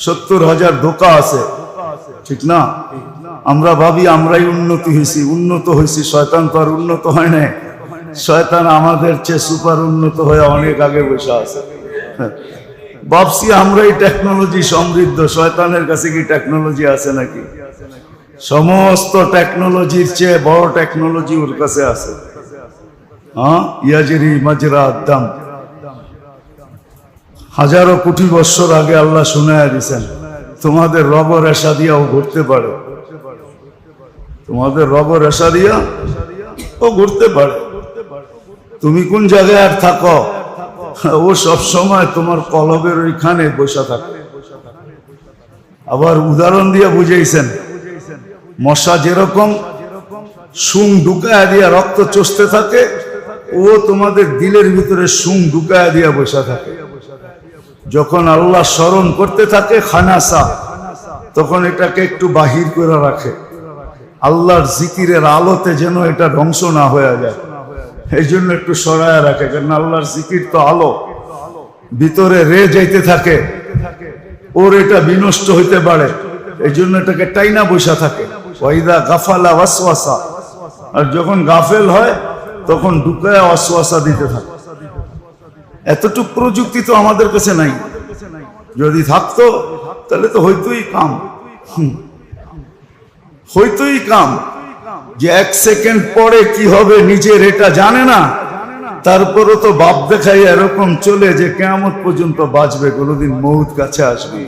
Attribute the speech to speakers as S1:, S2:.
S1: 70,000 ধোঁকা আছে, ঠিক না? আমরা ভাবি আমরাই উন্নতি হয়েছি, উন্নত হয়েছি। শয়তান তো আর উন্নত হয় না। শয়তান আমাদের চেয়ে সুপার উন্নত হয়ে অনেক আগে বসে আছে। ভাবছি আমরাই টেকনোলজি সমৃদ্ধ। শয়তানের কাছে কি টেকনোলজি আছে নাকি? সমস্ত টেকনোলজির চেয়ে বড় টেকনোলজি ওর কাছে আছে। হ্যাঁ, ইয়াজরি মাজরা আদাম। হাজারো কোটি বছর আগে আল্লাহ শুনায়া দিয়েছেন, তোমাদের রব রেশা দিয়াও ঘুরতে পারে, তোমাদের রব রেশা দিয়া ও ঘুরতে পারে। তুমি কোন জায়গায় আর থাকো, ও সব সময় তোমার কলবের ওইখানে বসে থাকে। আবার উদাহরণ দিয়ে বুঝাইছেন, মশা যেরকম শুং ঢুকায়া দিয়া রক্ত চষতে থাকে, ও তোমাদের দিলের ভিতরে শুং ঢুকায়া দিয়া বসে থাকে। যখন আল্লাহ স্মরণ করতে থাকে খানাসা, তখন এটাকে একটু বাহির করে রাখে, আল্লাহর জিকিরের আলোতে যেন এটা ধ্বংস না হয়ে যায়। এই জন্য একটু সরায়া রাখে, কারণ আল্লাহর জিকির তো আলো, ভিতরে রে যাইতে থাকে, ওর এটা বিনষ্ট হইতে পারে। এই জন্য এটাকে টাইনা বসা থাকে। ওয়াইদা গাফালা ওয়াসওয়াসা, আর যখন গাফেল হয় তখন ঢুকায়া ওয়াসওয়াসা দিতে থাকে। এতটুকু প্রযুক্তি তো আমাদের কাছে নাই। যদি থাকতো তাহলে তো হইতোই কাম, হইতোই কাম। যে 1 সেকেন্ড পরে কি হবে নিজের এটা জানে না, তারপরও তো বাপ দেখাই এরকম চলে যে কিয়ামত পর্যন্ত বাঁচবে, কোনোদিন মউত কাছে আসবে।